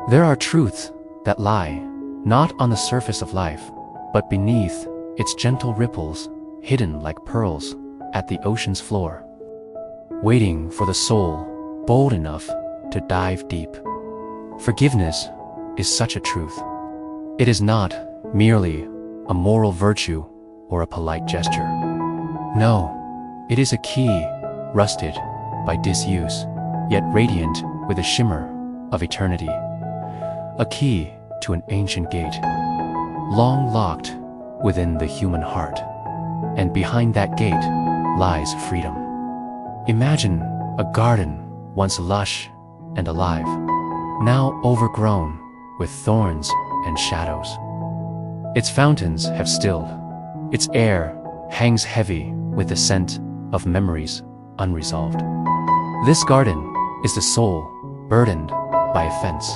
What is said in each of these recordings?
There are truths that lie, not on the surface of life, but beneath its gentle ripples, hidden like pearls at the ocean's floor, waiting for the soul bold enough to dive deep. Forgiveness is such a truth. It is not merely a moral virtue or a polite gesture. No, it is a key, rusted by disuse, yet radiant with a shimmer of eternity. A key to an ancient gate, long locked within the human heart. And behind that gate lies freedom. Imagine a garden once lush and alive, now overgrown with thorns and shadows. Its fountains have stilled. Its air hangs heavy with the scent of memories unresolved. This garden is the soul burdened by offense,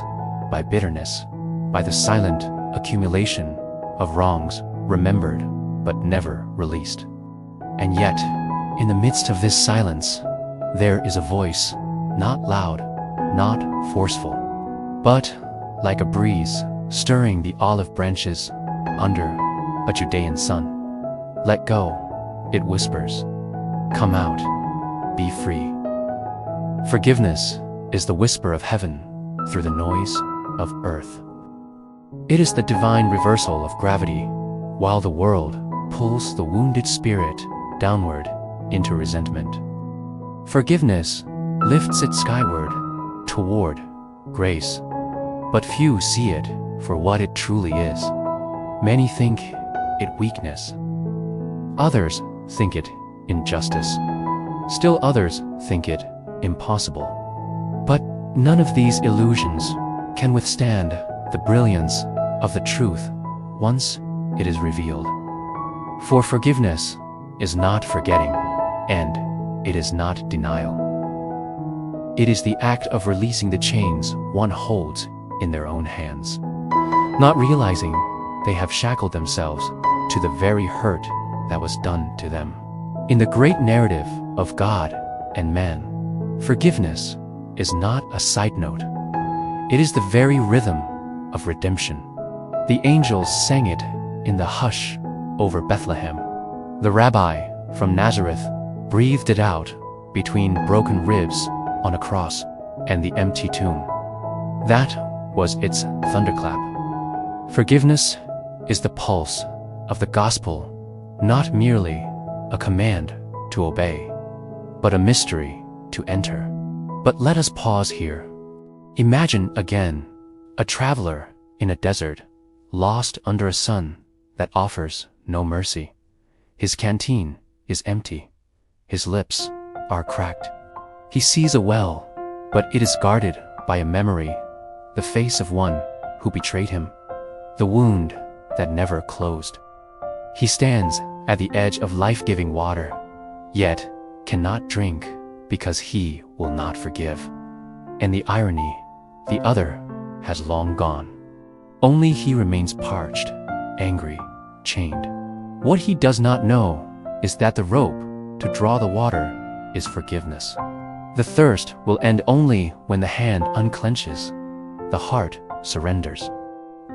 by bitterness, by the silent accumulation of wrongs remembered but never released. And yet, in the midst of this silence, there is a voice, not loud, not forceful, but like a breeze stirring the olive branches under a Judean sun. Let go, it whispers. Come out, be free. Forgiveness is the whisper of heaven through the noise of earth. It is the divine reversal of gravity, while the world pulls the wounded spirit downward into resentment. Forgiveness lifts it skyward toward grace, but few see it for what it truly is. Many think it weakness. Others think it injustice. Still others think it impossible. But none of these illusions can withstand the brilliance of the truth once it is revealed. For forgiveness is not forgetting, and it is not denial. It is the act of releasing the chains one holds in their own hands, not realizing they have shackled themselves to the very hurt that was done to them. In the great narrative of God and man, forgiveness is not a side note. It is the very rhythm of redemption. The angels sang it in the hush over Bethlehem. The rabbi from Nazareth breathed it out between broken ribs on a cross and the empty tomb. That was its thunderclap. Forgiveness is the pulse of the gospel, not merely a command to obey, but a mystery to enter. But let us pause here. Imagine again a traveler in a desert, lost under a sun that offers no mercy. His canteen is empty. His lips are cracked. He sees a well, but it is guarded by a memory, the face of one who betrayed him, the wound that never closed. He stands at the edge of life-giving water, yet cannot drink because he will not forgive. And the irony, the other has long gone. Only he remains parched, angry, chained. What he does not know is that the rope to draw the water is forgiveness. The thirst will end only when the hand unclenches, the heart surrenders.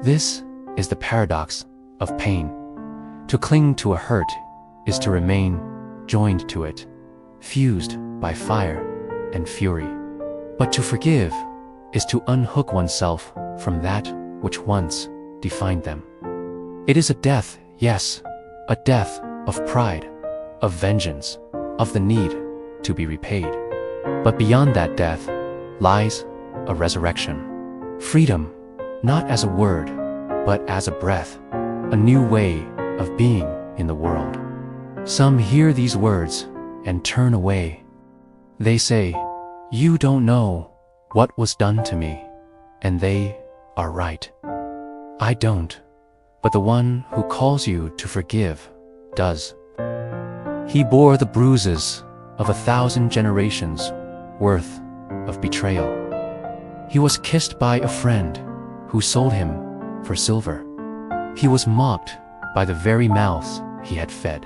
This is the paradox of pain. To cling to a hurt is to remain joined to it, fused by fire and fury. But to forgive is to unhook oneself from that which once defined them. It is a death, yes, a death of pride, of vengeance, of the need to be repaid. But beyond that death lies a resurrection. Freedom, not as a word, but as a breath, a new way of being in the world. Some hear these words and turn away. They say, "You don't know what was done to me," and they are right. I don't, but the one who calls you to forgive does. He bore the bruises of 1,000 generations worth of betrayal. He was kissed by a friend who sold him for silver. He was mocked by the very mouths he had fed.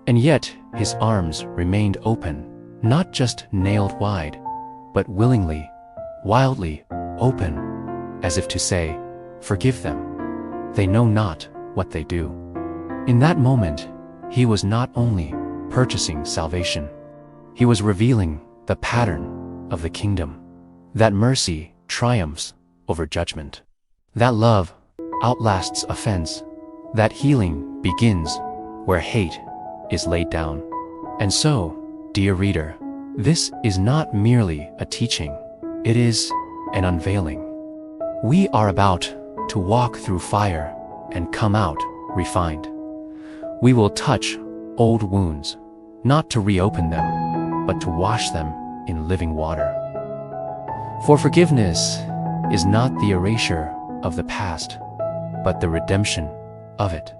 And yet his arms remained open, not just nailed wide, but willingly, wildly open, as if to say, "Forgive them. They know not what they do." In that moment, he was not only purchasing salvation, he was revealing the pattern of the kingdom, that mercy triumphs over judgment, that love outlasts offense, that healing begins where hate is laid down. And so, dear reader, this is not merely a teaching, it is an unveiling. We are about to walk through fire and come out refined. We will touch old wounds, not to reopen them, but to wash them in living water. For forgiveness is not the erasure of the past, but the redemption of it.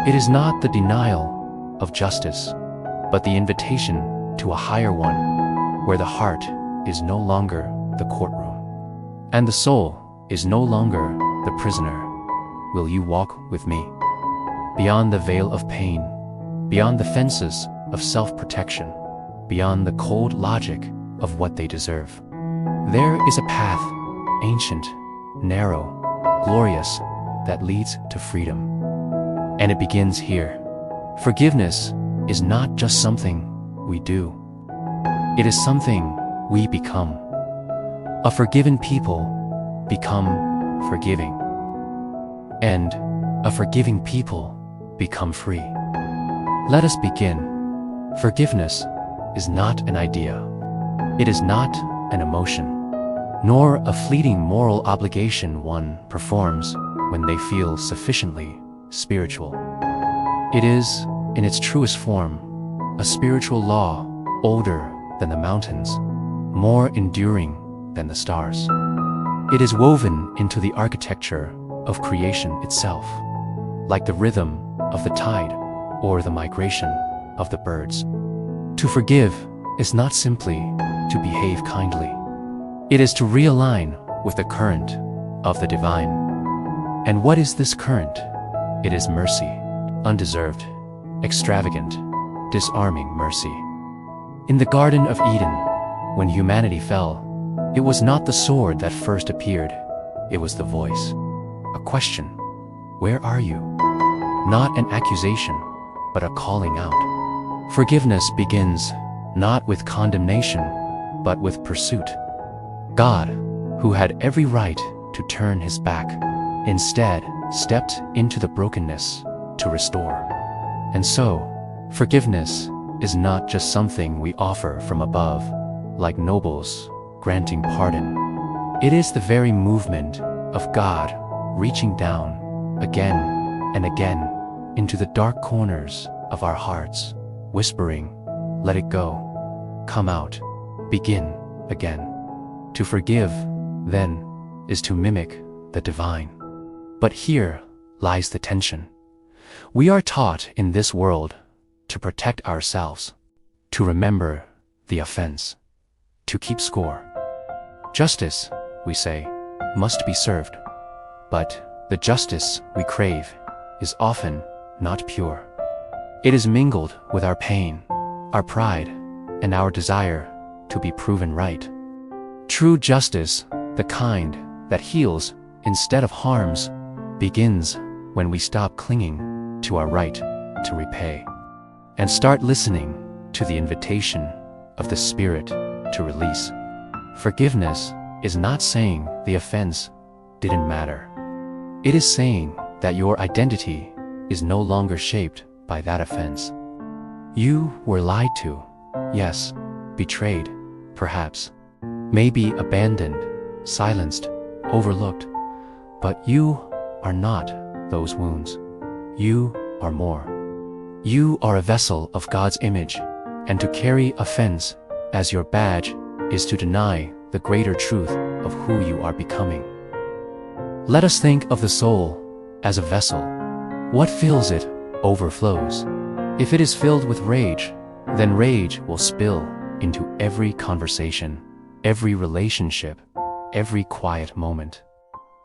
It is not the denial of justice, but the invitation to a higher one, where the heart is no longer the courtroom, and the soul is no longer the prisoner. Will you walk with me? Beyond the veil of pain, beyond the fences of self-protection, beyond the cold logic of what they deserve. There is a path, ancient, narrow, glorious, that leads to freedom. And it begins here. Forgiveness is not just something we do. It is something we become. A forgiven people become forgiving. And a forgiving people become free. Let us begin. Forgiveness is not an idea. It is not an emotion, nor a fleeting moral obligation one performs when they feel sufficiently spiritual. It is, in its truest form, a spiritual law older than the mountains, more enduring than the stars. It is woven into the architecture of creation itself, like the rhythm of the tide or the migration of the birds. To forgive is not simply to behave kindly. It is to realign with the current of the divine. And what is this current? It is mercy, undeserved, extravagant, disarming mercy. In the Garden of Eden, when humanity fell, it was not the sword that first appeared, it was the voice. A question, where are you? Not an accusation, but a calling out. Forgiveness begins not with condemnation, but with pursuit. God, who had every right to turn his back, instead stepped into the brokenness to restore. And so, forgiveness is not just something we offer from above, like nobles granting pardon. It is the very movement of God reaching down again and again into the dark corners of our hearts, whispering, "Let it go, come out, begin again." To forgive, then, is to mimic the divine. But here lies the tension. We are taught in this world to protect ourselves, to remember the offense, to keep score. Justice, we say, must be served. But the justice we crave is often not pure. It is mingled with our pain, our pride, and our desire to be proven right. True justice, the kind that heals instead of harms, begins when we stop clinging to our right to repay and start listening to the invitation of the Spirit to release. Forgiveness is not saying the offense didn't matter. It is saying that your identity is no longer shaped by that offense. You were lied to, yes, betrayed, perhaps, maybe abandoned, silenced, overlooked, but you are not those wounds. You are more. You are a vessel of God's image, and to carry offense as your badge is to deny the greater truth of who you are becoming. Let us think of the soul as a vessel. What fills it overflows. If it is filled with rage, then rage will spill into every conversation, every relationship, every quiet moment.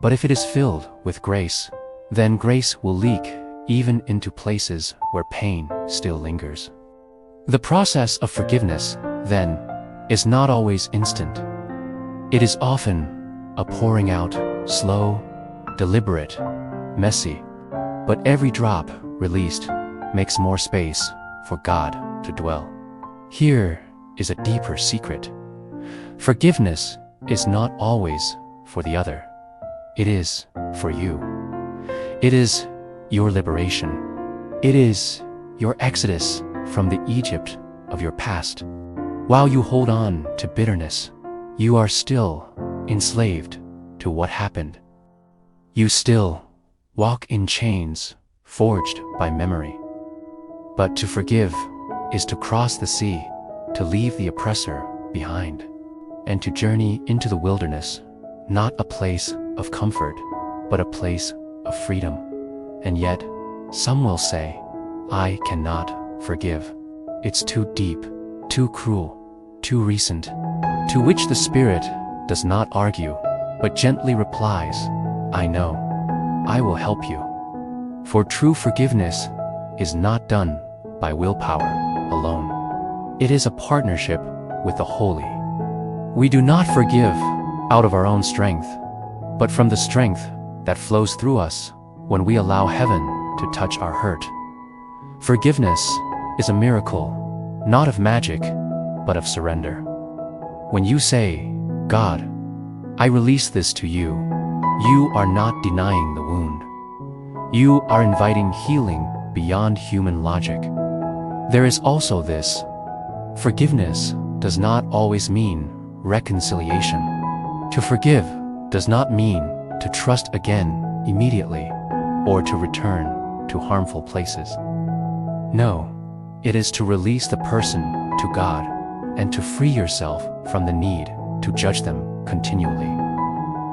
But if it is filled with grace, then grace will leak even into places where pain still lingers. The process of forgiveness, then, is not always instant. It is often a pouring out slow, deliberate, messy. But every drop released makes more space for God to dwell. Here is a deeper secret. Forgiveness is not always for the other. It is for you. It is your liberation. It is your exodus from the Egypt of your past. While you hold on to bitterness, you are still enslaved to what happened. You still walk in chains forged by memory. But to forgive is to cross the sea, to leave the oppressor behind, and to journey into the wilderness, not a place of comfort, but a place of freedom. And yet, some will say, I cannot forgive. It's too deep, too cruel, too recent. To which the Spirit does not argue, but gently replies, I know, I will help you. For true forgiveness is not done by willpower alone. It is a partnership with the Holy. We do not forgive out of our own strength, but from the strength that flows through us when we allow heaven to touch our hurt. Forgiveness is a miracle, not of magic, but of surrender. When you say, God, I release this to you, you are not denying the wound. You are inviting healing beyond human logic. There is also this: forgiveness does not always mean reconciliation. To forgive does not mean to trust again immediately or to return to harmful places. No, it is to release the person to God and to free yourself from the need to judge them continually.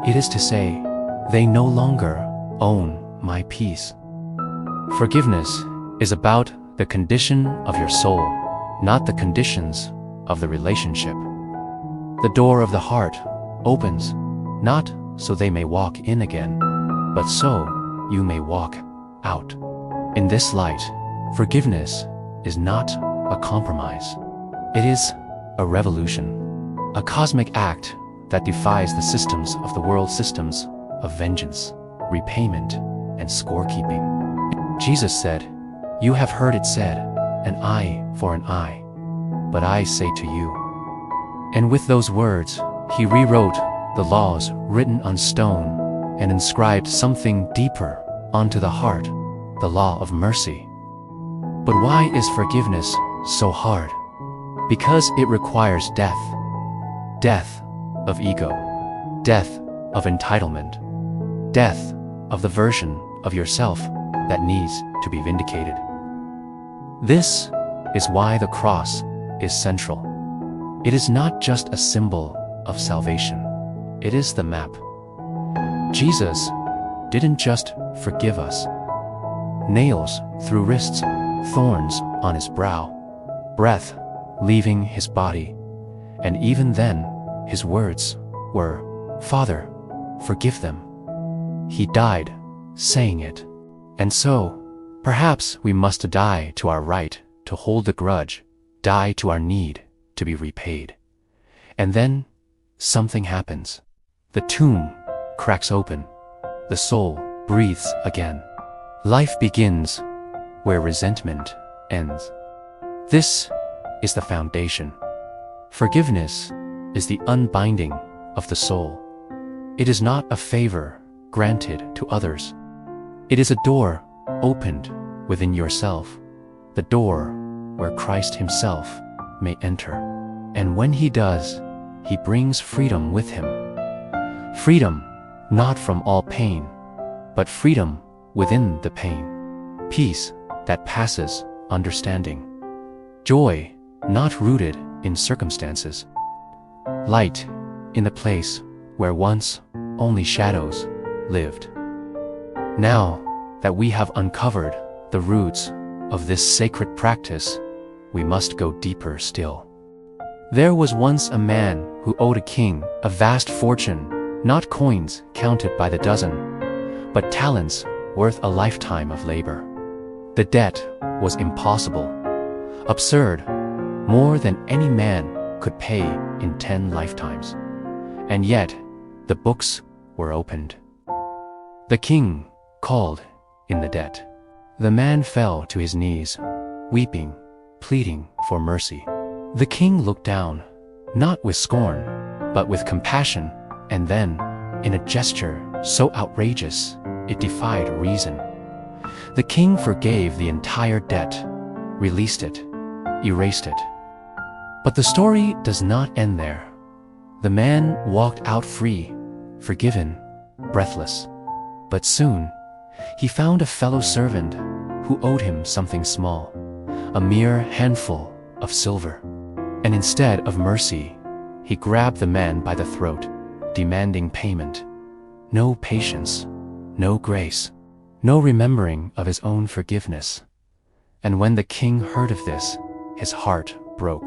It is to say, they no longer own my peace. Forgiveness is about the condition of your soul, not the conditions of the relationship. The door of the heart opens, not so they may walk in again, but so you may walk out. In this light, forgiveness is not a compromise. It is a revolution, a cosmic act that defies the systems of the world's systems of vengeance, repayment, and scorekeeping. Jesus said, You have heard it said, an eye for an eye, but I say to you. And with those words, he rewrote the laws written on stone and inscribed something deeper onto the heart, the law of mercy. But why is forgiveness so hard? Because it requires death. Death of ego. Death of entitlement. Death of the version of yourself that needs to be vindicated. This is why the cross is central. It is not just a symbol of salvation. It is the map. Jesus didn't just forgive us. Nails through wrists, thorns on his brow, breath leaving his body, and even then, his words were, Father, forgive them. He died saying it. And so, perhaps we must die to our right to hold the grudge, die to our need to be repaid. And then, something happens. The tomb cracks open. The soul breathes again. Life begins where resentment ends. This is the foundation. Forgiveness is the unbinding of the soul. It is not a favor granted to others. It is a door opened within yourself, the door where Christ himself may enter. And when he does, he brings freedom with him. Freedom not from all pain, but freedom within the pain. Peace that passes understanding. Joy not rooted in circumstances. Light in the place where once only shadows lived. Now that we have uncovered the roots of this sacred practice, we must go deeper still. There was once a man who owed a king a vast fortune, not coins counted by the dozen, but talents worth a lifetime of labor. The debt was impossible, absurd, more than any man could pay in 10 lifetimes. And yet, the books were were opened. The king called in the dead. The man fell to his knees, weeping, pleading for mercy. The king looked down, not with scorn, but with compassion, and then, in a gesture so outrageous, it defied reason, the king forgave the entire debt, released it, erased it. But the story does not end there. The man walked out free, forgiven, breathless. But soon, he found a fellow servant who owed him something small, a mere handful of silver. And instead of mercy, he grabbed the man by the throat, demanding payment. No patience, no grace, no remembering of his own forgiveness. And when the king heard of this, his heart broke.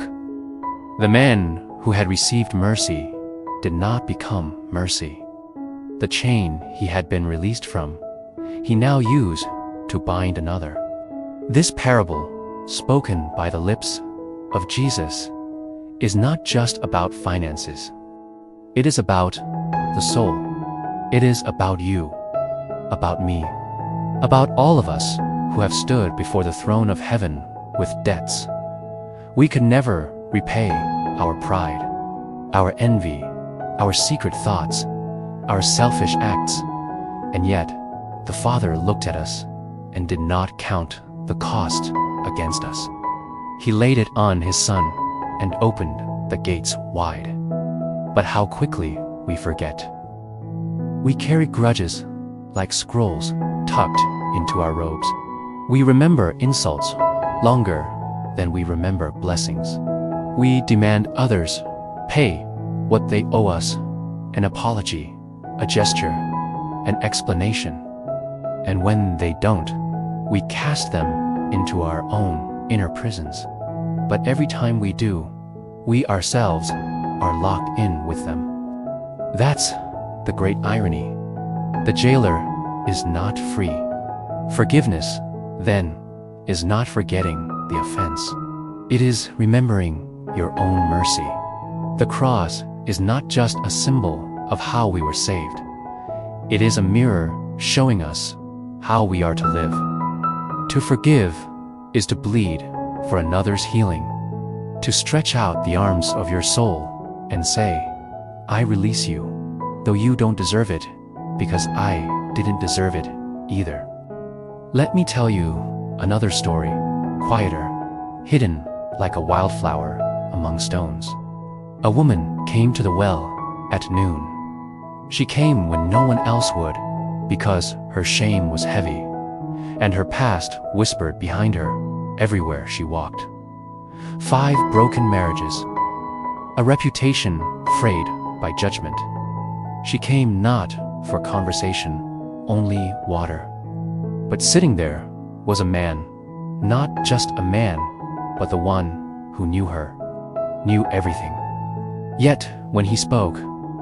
The man who had received mercy did not become mercy. The chain he had been released from, he now used to bind another. This parable, spoken by the lips of Jesus, is not just about finances. It is about the soul. It is about you, about me, about all of us who have stood before the throne of heaven with debts. We could never repay our pride, our envy, our secret thoughts, our selfish acts, and yet the Father looked at us and did not count the cost against us. He laid it on His Son and opened the gates wide. But how quickly we forget. We carry grudges like scrolls tucked into our robes. We remember insults longer than we remember blessings. We demand others pay what they owe us, an apology, a gesture, an explanation. And when they don't, we cast them into our own inner prisons. But every time we do, we ourselves are locked in with them. That's the great irony. The jailer is not free. Forgiveness, then, is not forgetting the offense. It is remembering your own mercy. The cross is not just a symbol of how we were saved. It is a mirror showing us how we are to live. To forgive is to bleed for another's healing. To stretch out the arms of your soul and say, I release you, though you don't deserve it, because I didn't deserve it either. Let me tell you another story, quieter, hidden like a wildflower among stones. A woman came to the well at noon. She came when no one else would, because her shame was heavy, and her past whispered behind her everywhere she walked. 5 broken marriages, a reputation frayed by judgment. She came not for conversation, only water. But sitting there was a man, not just a man, but the one who knew her, knew everything. Yet, when he spoke,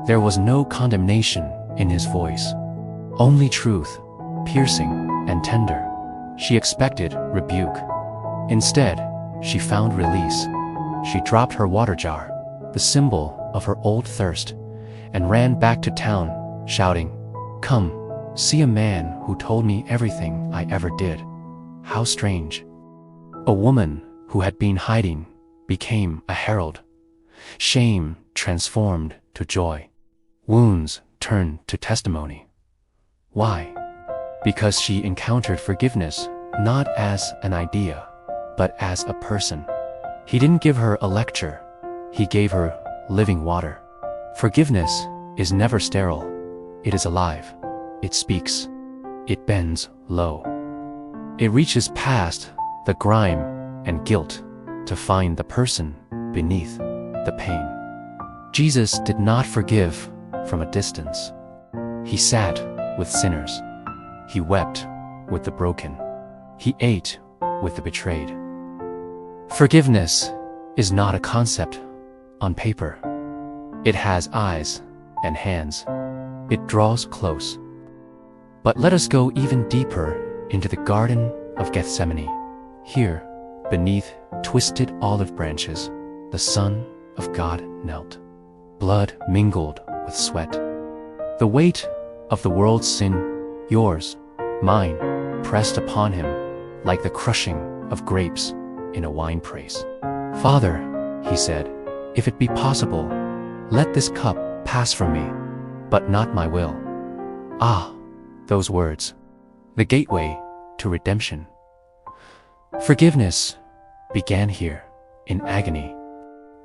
there was no condemnation in his voice, only truth, piercing and tender. She expected rebuke. Instead, she found release. She dropped her water jar, the symbol of her old thirst, and ran back to town, shouting, Come, see a man who told me everything I ever did. How strange. A woman who had been hiding became a herald. Shame transformed to joy. Wounds turned to testimony. Why? Because she encountered forgiveness not as an idea, but as a person. He didn't give her a lecture. He gave her living water. Forgiveness is never sterile. It is alive. It speaks. It bends low. It reaches past the grime and guilt to find the person beneath the pain. Jesus did not forgive from a distance. He sat with sinners. He wept with the broken. He ate with the betrayed. Forgiveness is not a concept on paper. It has eyes and hands. It draws close. But let us go even deeper into the Garden of Gethsemane. Here, beneath twisted olive branches, the Son of God knelt. Blood mingled with sweat. The weight of the world's sin, yours, mine, pressed upon him, like the crushing of grapes in a winepress. Father, he said, if it be possible, let this cup pass from me, but not my will. Ah, those words, the gateway to redemption. Forgiveness began here, in agony.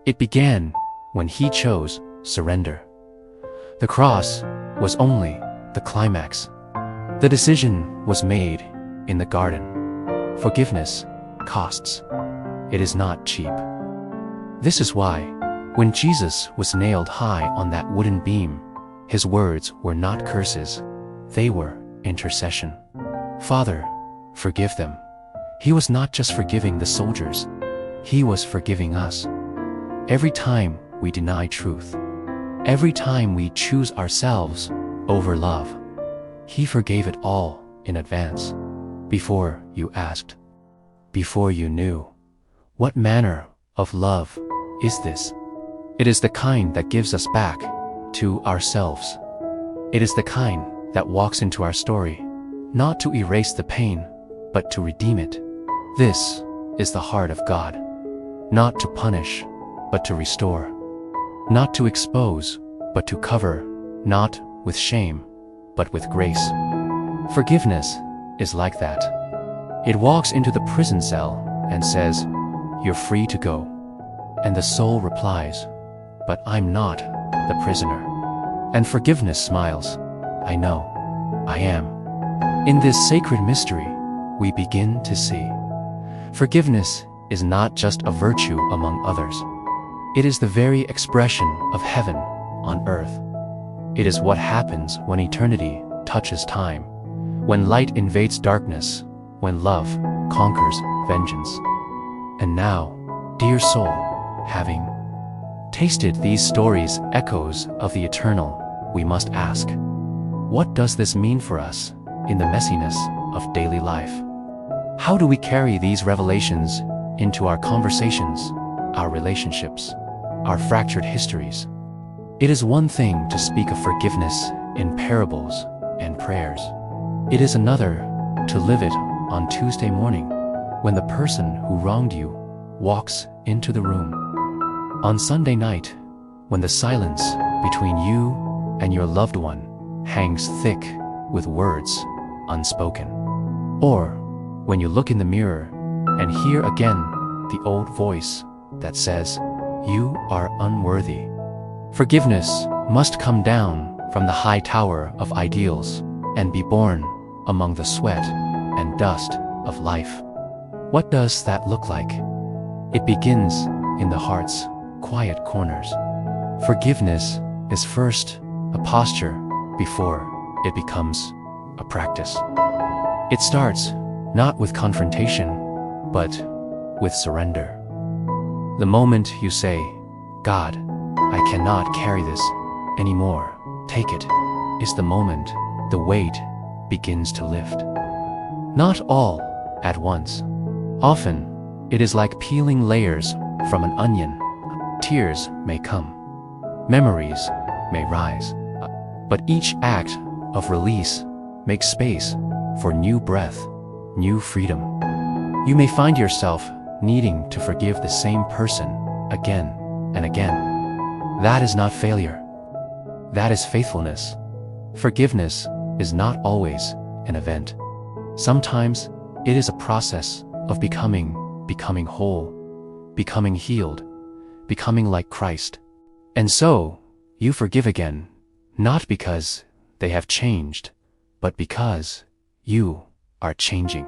It began when he chose surrender. The cross was only the climax. The decision was made in the garden. Forgiveness costs. It is not cheap. This is why, when Jesus was nailed high on that wooden beam, his words were not curses, they were intercession. Father, forgive them. He was not just forgiving the soldiers, he was forgiving us. Every time we deny truth, every time we choose ourselves over love, he forgave it all in advance, before you asked, before you knew. What manner of love is this? It is the kind that gives us back to ourselves. It is the kind that walks into our story, not to erase the pain, but to redeem it. This is the heart of God, not to punish, but to restore, not to expose, but to cover, not with shame, but with grace. Forgiveness is like that. It walks into the prison cell and says, "You're free to go." And the soul replies, "But I'm not the prisoner." And forgiveness smiles, "I know, I am." In this sacred mystery, we begin to see. Forgiveness is not just a virtue among others. It is the very expression of heaven on earth. It is what happens when eternity touches time, when light invades darkness, when love conquers vengeance. And now, dear soul, having tasted these stories, echoes of the eternal, we must ask, what does this mean for us in the messiness of daily life? How do we carry these revelations into our conversations, our relationships, our fractured histories? It is one thing to speak of forgiveness in parables and prayers. It is another to live it on Tuesday morning, when the person who wronged you walks into the room. On Sunday night, when the silence between you and your loved one hangs thick with words unspoken. Or when you look in the mirror and hear again the old voice that says, "You are unworthy." Forgiveness must come down from the high tower of ideals and be born among the sweat and dust of life. What does that look like? It begins in the heart's quiet corners. Forgiveness is first a posture before it becomes a practice. It starts not with confrontation, but with surrender. The moment you say, "God, I cannot carry this anymore, take it," is the moment the weight begins to lift. Not all at once. Often, it is like peeling layers from an onion. Tears may come, memories may rise, but each act of release makes space for new breath, new freedom. You may find yourself needing to forgive the same person again and again. That is not failure. That is faithfulness. Forgiveness is not always an event. Sometimes it is a process of becoming whole, becoming healed, becoming like Christ. And so, you forgive again, not because they have changed, but because you are changing.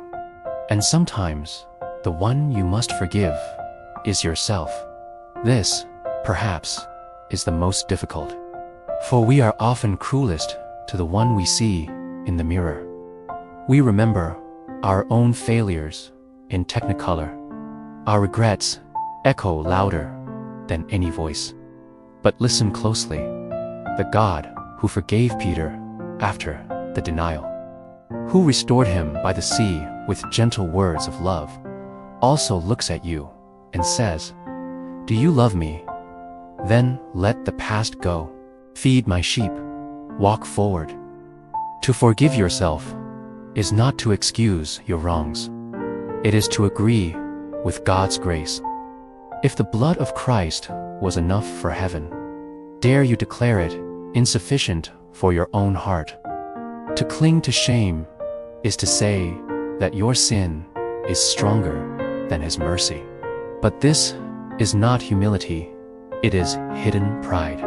And sometimes, the one you must forgive is yourself. This, perhaps, is the most difficult. For we are often cruelest to the one we see in the mirror. We remember our own failures in technicolor. Our regrets echo louder than any voice. But listen closely. The God who forgave Peter after the denial, who restored him by the sea with gentle words of love, also looks at you and says, "Do you love me? Then let the past go. Feed my sheep. Walk forward." To forgive yourself is not to excuse your wrongs. It is to agree with God's grace. If the blood of Christ was enough for heaven, dare you declare it insufficient for your own heart? To cling to shame is to say that your sin is stronger than His mercy. But this is not humility, it is hidden pride.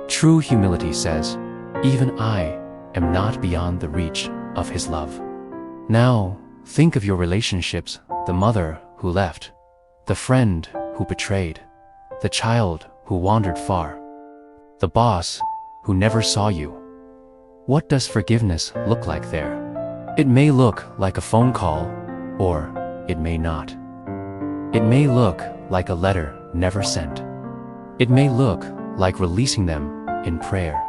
True humility says, even I am not beyond the reach of His love. Now, think of your relationships, the mother who left, the friend who betrayed, the child who wandered far, the boss who never saw you. What does forgiveness look like there? It may look like a phone call, or it may not. It may look like a letter never sent. It may look like releasing them in prayer,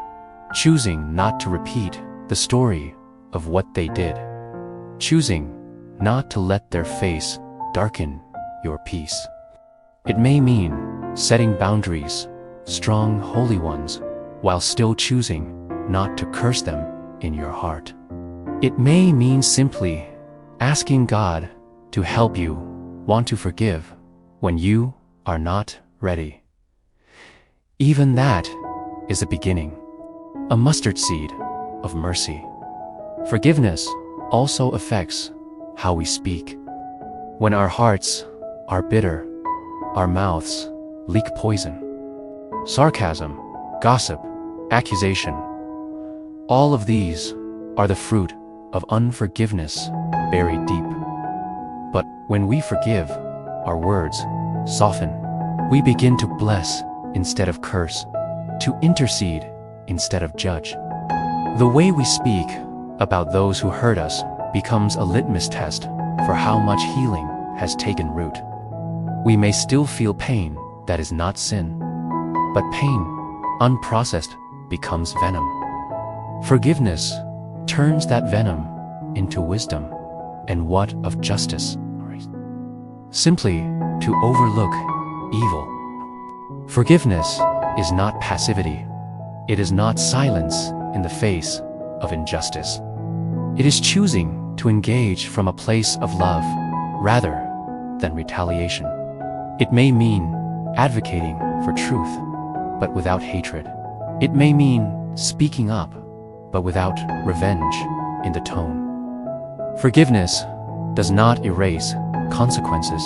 choosing not to repeat the story of what they did, choosing not to let their face darken your peace. It may mean setting boundaries, strong, holy ones, while still choosing not to curse them in your heart. It may mean simply asking God to help you want to forgive when you are not ready. Even that is a beginning, a mustard seed of mercy. Forgiveness also affects how we speak. When our hearts are bitter, our mouths leak poison. Sarcasm, gossip, accusation, all of these are the fruit of unforgiveness buried deep. But when we forgive, our words soften. We begin to bless instead of curse, to intercede instead of judge. The way we speak about those who hurt us becomes a litmus test for how much healing has taken root. We may still feel pain that is not sin, but pain, unprocessed, becomes venom. Forgiveness turns that venom into wisdom, and what of justice? Simply to overlook evil. Forgiveness is not passivity. It is not silence in the face of injustice. It is choosing to engage from a place of love rather than retaliation. It may mean advocating for truth, but without hatred. It may mean speaking up, but without revenge in the tone. Forgiveness does not erase consequences.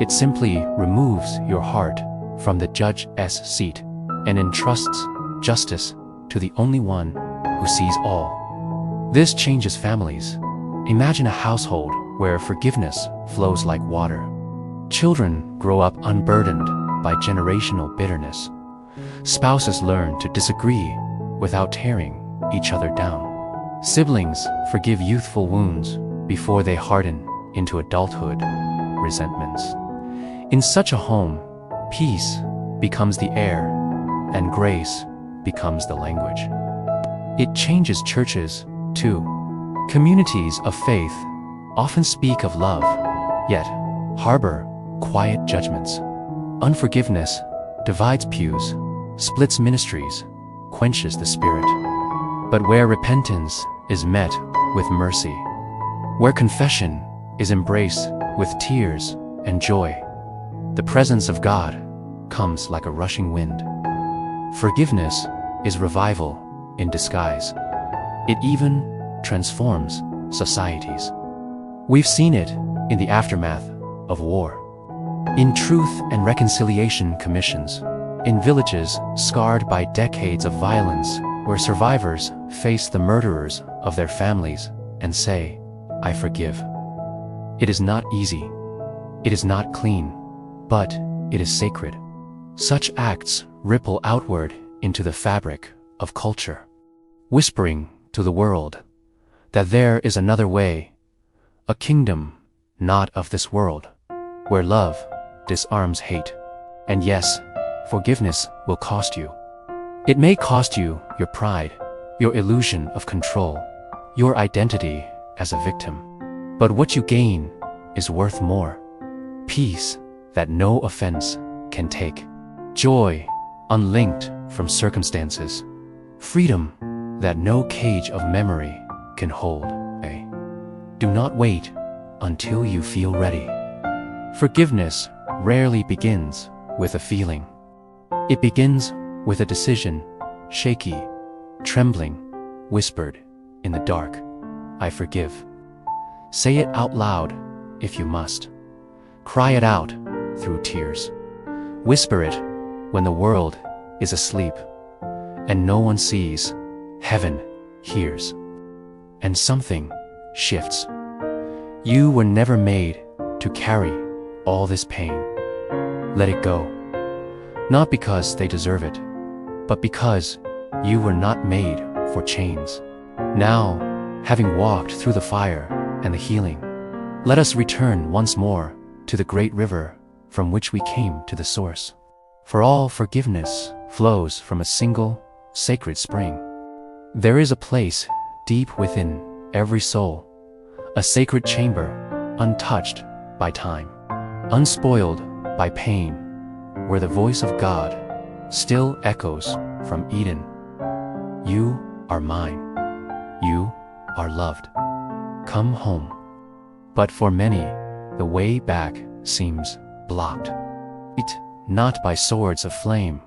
It simply removes your heart from the judge's seat and entrusts justice to the only one who sees all. This changes families. Imagine a household where forgiveness flows like water. Children grow up unburdened by generational bitterness. Spouses learn to disagree without tearing each other down. Siblings forgive youthful wounds before they harden into adulthood resentments. In such a home, peace becomes the air and grace becomes the language. It changes churches, too. Communities of faith often speak of love, yet harbor quiet judgments. Unforgiveness divides pews, splits ministries, quenches the spirit. But where repentance is met with mercy, where confession is embraced with tears and joy, the presence of God comes like a rushing wind. Forgiveness is revival in disguise. It even transforms societies. We've seen it in the aftermath of war, in truth and reconciliation commissions, in villages scarred by decades of violence where survivors face the murderers of their families and say, "I forgive." It is not easy. It is not clean, but it is sacred. Such acts ripple outward into the fabric of culture, whispering to the world that there is another way, a kingdom not of this world, where love disarms hate. And yes, forgiveness will cost you. It may cost you your pride, your illusion of control, your identity as a victim. But what you gain is worth more. Peace that no offense can take. Joy unlinked from circumstances. Freedom that no cage of memory can hold. Do not wait until you feel ready. Forgiveness rarely begins with a feeling. It begins with a decision, shaky, trembling, whispered in the dark. I forgive. Say it out loud if you must. Cry it out through tears. Whisper it when the world is asleep and no one sees. Heaven hears. And something shifts. You were never made to carry all this pain. Let it go. Not because they deserve it, but because you were not made for chains. Now, having walked through the fire and the healing, let us return once more to the great river from which we came to the source. For all forgiveness flows from a single, sacred spring. There is a place deep within every soul, a sacred chamber untouched by time, unspoiled by pain, where the voice of God still echoes from Eden. You are mine. You are loved. Come home. But for many, the way back seems blocked. Not by swords of flame,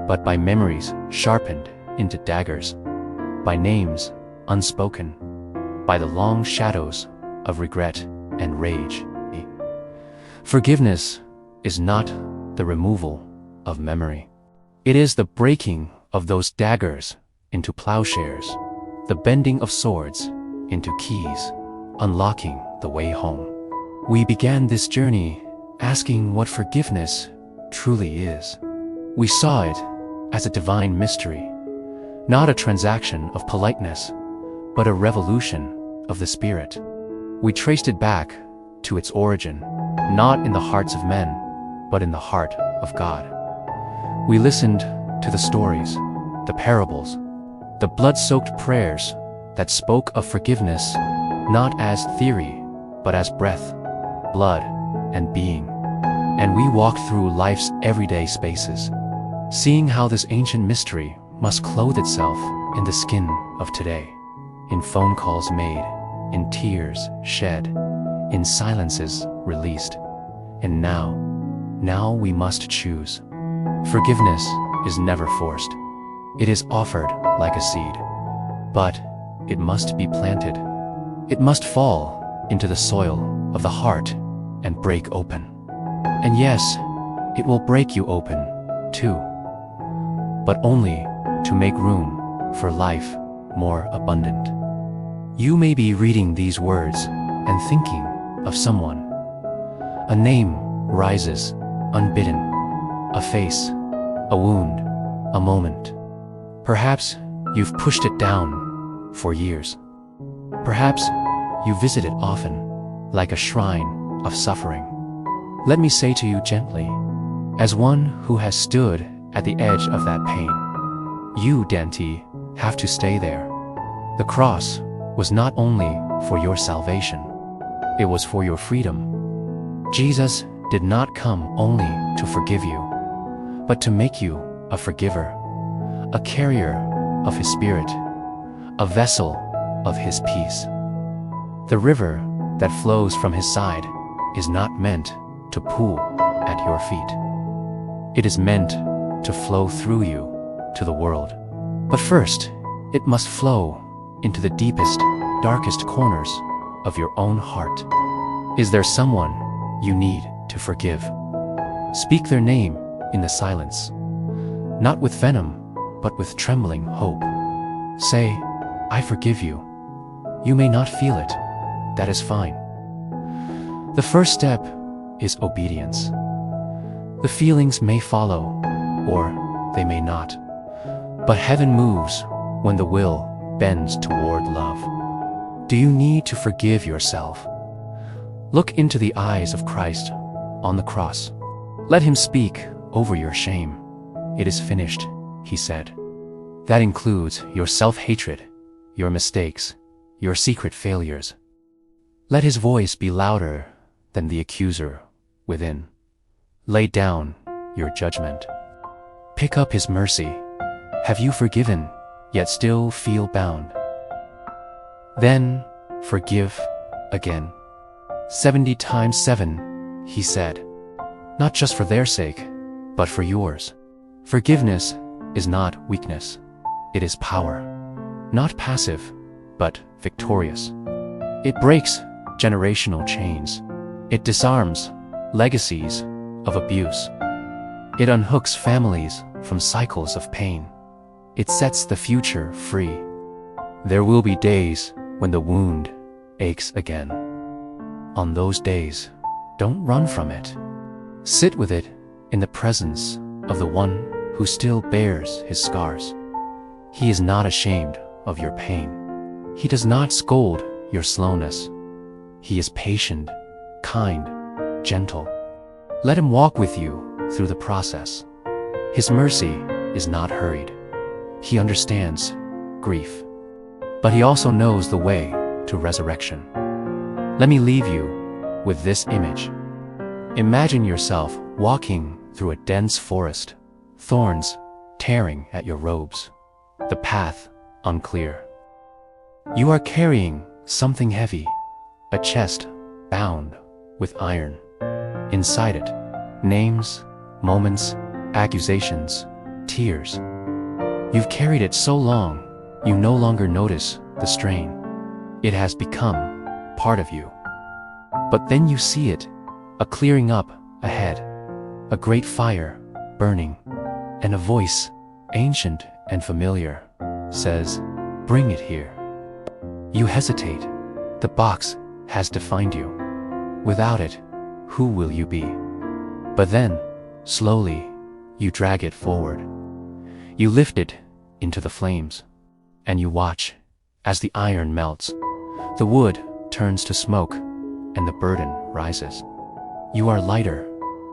but by memories sharpened into daggers, by names unspoken, by the long shadows of regret and rage. Forgiveness is not the removal of memory. It is the breaking of those daggers into plowshares, the bending of swords into keys, unlocking the way home. We began this journey asking what forgiveness truly is. We saw it as a divine mystery, not a transaction of politeness, but a revolution of the spirit. We traced it back to its origin, not in the hearts of men, but in the heart of God. We listened to the stories, the parables, the blood-soaked prayers that spoke of forgiveness not as theory, but as breath, blood, and being. And we walked through life's everyday spaces, seeing how this ancient mystery must clothe itself in the skin of today, in phone calls made, in tears shed, in silences released. And now we must choose. Forgiveness is never forced. It is offered like a seed. But it must be planted. It must fall into the soil of the heart and break open. And yes, it will break you open, too. But only to make room for life more abundant. You may be reading these words and thinking of someone. A name rises, unbidden. A face, a wound, a moment. Perhaps you've pushed it down for years. Perhaps you visit it often, like a shrine of suffering. Let me say to you gently, as one who has stood at the edge of that pain, you, Dante, have to stay there. The cross was not only for your salvation, it was for your freedom. Jesus did not come only to forgive you, but to make you a forgiver, a carrier of His Spirit, a vessel of His peace. The river that flows from His side is not meant to pool at your feet. It is meant to flow through you to the world. But first, it must flow into the deepest, darkest corners of your own heart. Is there someone you need to forgive? Speak their name in the silence, not with venom, but with trembling hope. Say, I forgive you. You may not feel it. That is fine. The first step is obedience. The feelings may follow, or they may not. But heaven moves when the will bends toward love. Do you need to forgive yourself? Look into the eyes of Christ on the cross. Let Him speak over your shame. It is finished, He said. That includes your self-hatred, your mistakes, your secret failures. Let His voice be louder than the accuser within. Lay down your judgment. Pick up His mercy. Have you forgiven, yet still feel bound? Then forgive again. 70 times 7, he said. Not just for their sake, but for yours. Forgiveness is not weakness. It is power. Not passive, but victorious. It breaks generational chains. It disarms legacies of abuse. It unhooks families from cycles of pain. It sets the future free. There will be days when the wound aches again. On those days, don't run from it. Sit with it in the presence of the one who still bears his scars. He is not ashamed of your pain. He does not scold your slowness. He is patient, kind, gentle. Let him walk with you through the process. His mercy is not hurried. He understands grief, but he also knows the way to resurrection. Let me leave you with this image. Imagine yourself walking through a dense forest, thorns tearing at your robes, the path unclear. You are carrying something heavy, a chest bound with iron. Inside it, names, moments, accusations, tears. You've carried it so long, you no longer notice the strain. It has become part of you. But then you see it, a clearing up ahead, a great fire burning, and a voice, ancient and familiar, says, "Bring it here." You hesitate. The box has defined you. Without it, who will you be? But then, slowly, you drag it forward. You lift it into the flames, and you watch as the iron melts. The wood turns to smoke, and the burden rises. You are lighter,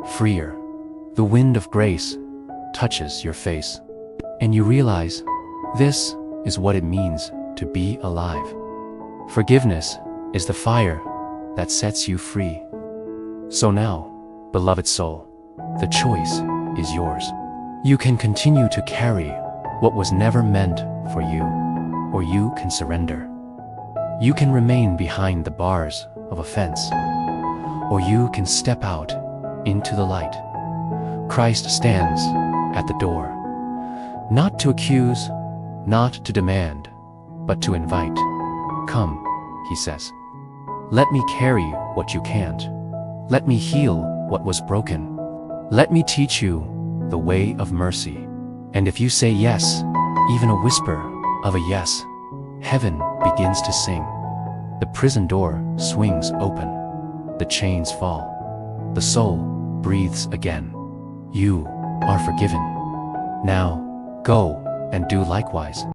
freer. The wind of grace touches your face, and you realize this is what it means to be alive. Forgiveness is the fire that sets you free. So now, beloved soul, the choice is yours. You can continue to carry what was never meant for you, or you can surrender. You can remain behind the bars of a fence, or you can step out into the light. Christ stands at the door, not to accuse, not to demand, but to invite. Come, he says. Let me carry what you can't. Let me heal what was broken. Let me teach you the way of mercy. And if you say yes, even a whisper of a yes, heaven begins to sing. The prison door swings open. The chains fall. The soul breathes again. You are forgiven. Now, go and do likewise.